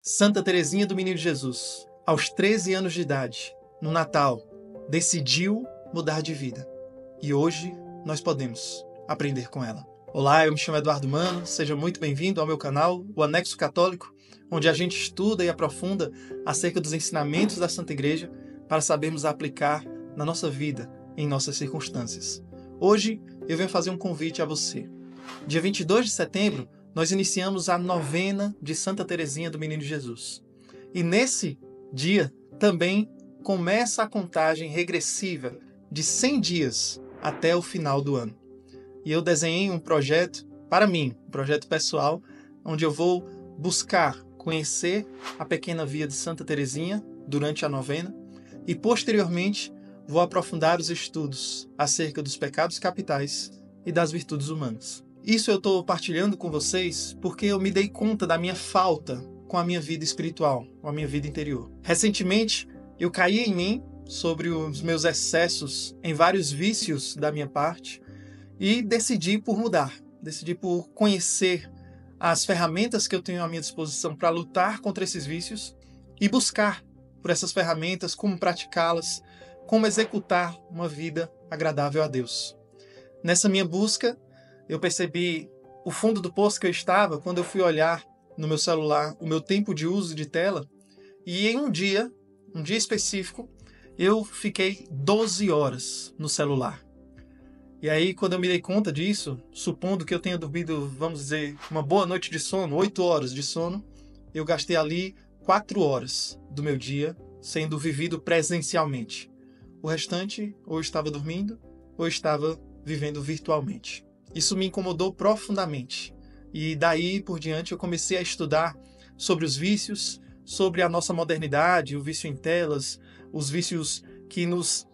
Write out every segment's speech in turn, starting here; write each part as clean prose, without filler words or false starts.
Santa Teresinha do Menino Jesus, aos 13 anos de idade, no Natal, decidiu mudar de vida. E hoje nós podemos aprender com ela. Olá, eu me chamo Eduardo Mano, seja muito bem-vindo ao meu canal, o Anexo Católico, onde a gente estuda e aprofunda acerca dos ensinamentos da Santa Igreja para sabermos aplicar na nossa vida, em nossas circunstâncias. Hoje eu venho fazer um convite a você. Dia 22 de setembro, nós iniciamos a novena de Santa Teresinha do Menino Jesus. E nesse dia também começa a contagem regressiva de 100 dias até o final do ano. E eu desenhei um projeto para mim, um projeto pessoal, onde eu vou buscar conhecer a pequena via de Santa Teresinha durante a novena e posteriormente vou aprofundar os estudos acerca dos pecados capitais e das virtudes humanas. Isso eu estou partilhando com vocês porque eu me dei conta da minha falta com a minha vida espiritual, com a minha vida interior. Recentemente, eu caí em mim sobre os meus excessos em vários vícios da minha parte e decidi por mudar, decidi por conhecer as ferramentas que eu tenho à minha disposição para lutar contra esses vícios e buscar por essas ferramentas como praticá-las, como executar uma vida agradável a Deus. Nessa minha busca, eu percebi o fundo do poço que eu estava quando eu fui olhar no meu celular o meu tempo de uso de tela e em um dia específico, eu fiquei 12 horas no celular. E aí, quando eu me dei conta disso, supondo que eu tenha dormido, vamos dizer, uma boa noite de sono, 8 horas de sono, eu gastei ali 4 horas do meu dia sendo vivido presencialmente. O restante, ou estava dormindo, ou estava vivendo virtualmente. Isso me incomodou profundamente. E daí por diante eu comecei a estudar sobre os vícios, sobre a nossa modernidade, o vício em telas, os vícios que nos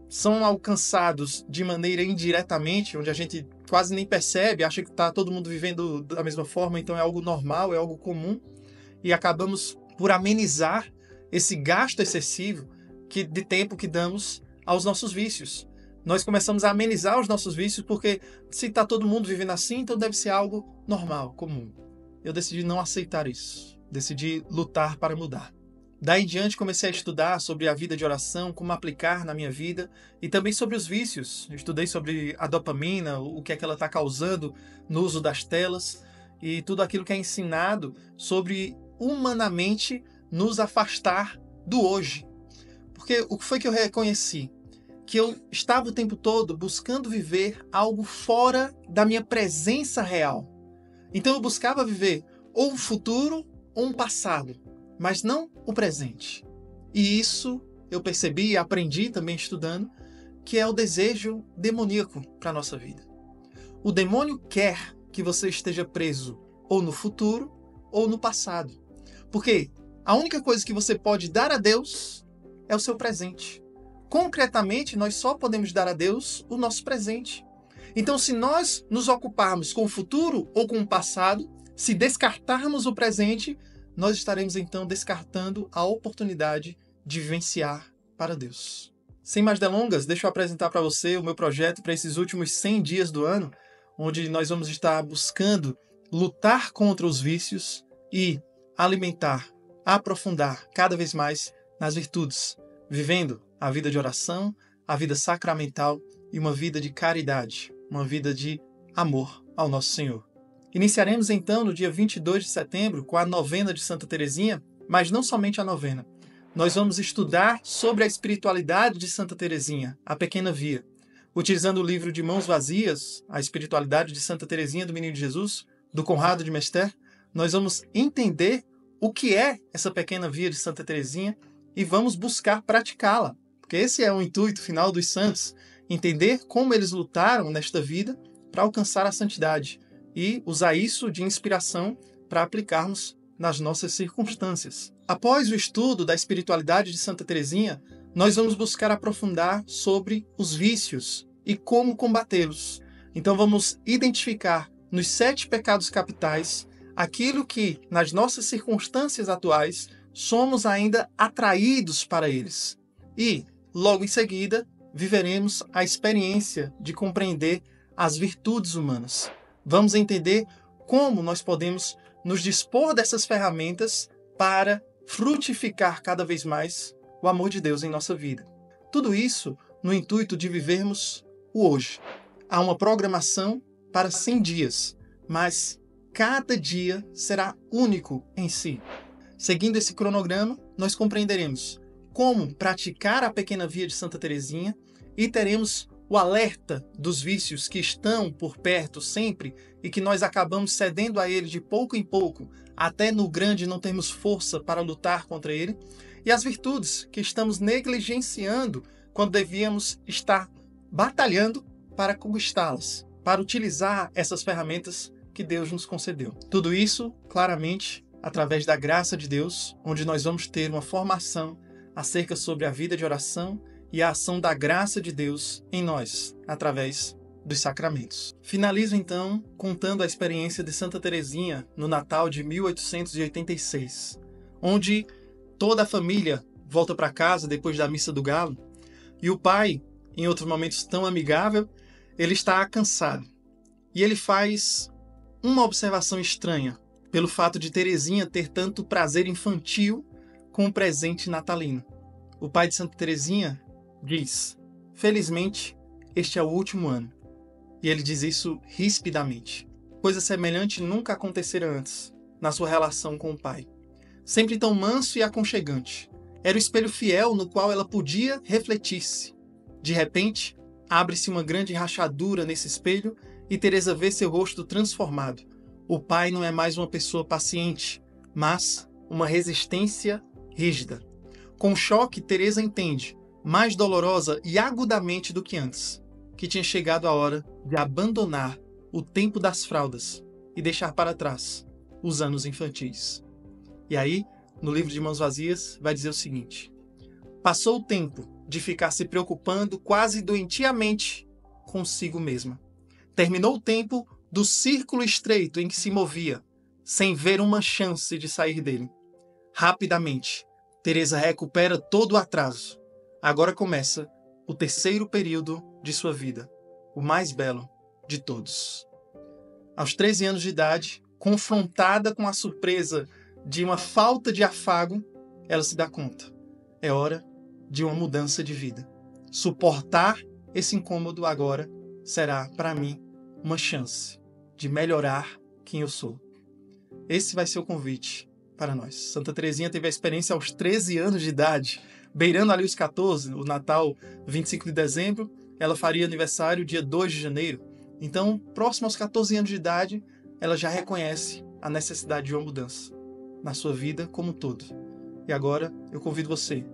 são alcançados de maneira indiretamente, onde a gente quase nem percebe, acha que está todo mundo vivendo da mesma forma, então é algo normal, é algo comum, e acabamos por amenizar esse gasto excessivo de tempo que damos aos nossos vícios. Nós começamos a amenizar os nossos vícios porque se está todo mundo vivendo assim, então deve ser algo normal, comum. Eu decidi não aceitar isso, decidi lutar para mudar. Daí em diante comecei a estudar sobre a vida de oração, como aplicar na minha vida e também sobre os vícios. Eu estudei sobre a dopamina, o que é que ela está causando no uso das telas e tudo aquilo que é ensinado sobre humanamente nos afastar do hoje. Porque o que foi que eu reconheci? Que eu estava o tempo todo buscando viver algo fora da minha presença real. Então eu buscava viver ou um futuro ou um passado, mas não o presente. E isso eu percebi e aprendi também estudando, que é o desejo demoníaco para a nossa vida. O demônio quer que você esteja preso ou no futuro ou no passado. Porque a única coisa que você pode dar a Deus é o seu presente. Concretamente, nós só podemos dar a Deus o nosso presente. Então, se nós nos ocuparmos com o futuro ou com o passado, se descartarmos o presente, nós estaremos então descartando a oportunidade de vivenciar para Deus. Sem mais delongas, deixa eu apresentar para você o meu projeto para esses últimos 100 dias do ano, onde nós vamos estar buscando lutar contra os vícios e alimentar, aprofundar cada vez mais nas virtudes, vivendo a vida de oração, a vida sacramental e uma vida de caridade, uma vida de amor ao nosso Senhor. Iniciaremos então no dia 22 de setembro com a novena de Santa Teresinha, mas não somente a novena. Nós vamos estudar sobre a espiritualidade de Santa Teresinha, a pequena via. Utilizando o livro de Mãos Vazias, a espiritualidade de Santa Teresinha do Menino Jesus, do Conrado de Mester, nós vamos entender o que é essa pequena via de Santa Teresinha e vamos buscar praticá-la. Porque esse é o intuito final dos santos, entender como eles lutaram nesta vida para alcançar a santidade e usar isso de inspiração para aplicarmos nas nossas circunstâncias. Após o estudo da espiritualidade de Santa Teresinha, nós vamos buscar aprofundar sobre os vícios e como combatê-los. Então vamos identificar nos 7 pecados capitais aquilo que, nas nossas circunstâncias atuais, somos ainda atraídos para eles. E, logo em seguida, viveremos a experiência de compreender as virtudes humanas. Vamos entender como nós podemos nos dispor dessas ferramentas para frutificar cada vez mais o amor de Deus em nossa vida. Tudo isso no intuito de vivermos o hoje. Há uma programação para 100 dias, mas cada dia será único em si. Seguindo esse cronograma, nós compreenderemos como praticar a pequena via de Santa Teresinha e teremos o alerta dos vícios que estão por perto sempre e que nós acabamos cedendo a ele de pouco em pouco, até no grande não termos força para lutar contra ele, e as virtudes que estamos negligenciando quando devíamos estar batalhando para conquistá-las, para utilizar essas ferramentas que Deus nos concedeu. Tudo isso, claramente, através da graça de Deus, onde nós vamos ter uma formação acerca sobre a vida de oração e a ação da graça de Deus em nós, através dos sacramentos. Finalizo então contando a experiência de Santa Teresinha no Natal de 1886, onde toda a família volta para casa depois da missa do galo e o pai, em outros momentos tão amigável, ele está cansado. E ele faz uma observação estranha pelo fato de Teresinha ter tanto prazer infantil com o presente natalino. O pai de Santa Teresinha diz: felizmente, este é o último ano. E ele diz isso rispidamente. Coisa semelhante nunca acontecera antes, na sua relação com o pai. Sempre tão manso e aconchegante. Era o espelho fiel no qual ela podia refletir-se. De repente, abre-se uma grande rachadura nesse espelho e Teresa vê seu rosto transformado. O pai não é mais uma pessoa paciente, mas uma resistência rígida. Com o choque, Teresa entende, mais dolorosa e agudamente do que antes, que tinha chegado a hora de abandonar o tempo das fraldas e deixar para trás os anos infantis. E aí, no livro de Mãos Vazias, vai dizer o seguinte: passou o tempo de ficar se preocupando quase doentiamente consigo mesma. Terminou o tempo do círculo estreito em que se movia, sem ver uma chance de sair dele. Rapidamente, Teresa recupera todo o atraso. Agora começa o terceiro período de sua vida, o mais belo de todos. Aos 13 anos de idade, confrontada com a surpresa de uma falta de afago, ela se dá conta. É hora de uma mudança de vida. Suportar esse incômodo agora será, para mim, uma chance de melhorar quem eu sou. Esse vai ser o convite para nós. Santa Teresinha teve a experiência aos 13 anos de idade, beirando ali os 14, o Natal 25 de dezembro, ela faria aniversário dia 2 de janeiro. Então, próximo aos 14 anos de idade, ela já reconhece a necessidade de uma mudança na sua vida como um todo. E agora eu convido você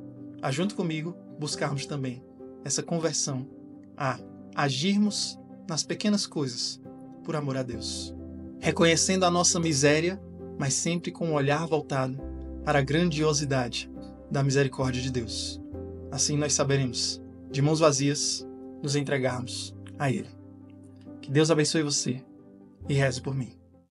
a, junto comigo, buscarmos também essa conversão, a agirmos nas pequenas coisas por amor a Deus, reconhecendo a nossa miséria, mas sempre com um olhar voltado para a grandiosidade da misericórdia de Deus. Assim nós saberemos, de mãos vazias, nos entregarmos a Ele. Que Deus abençoe você e reze por mim.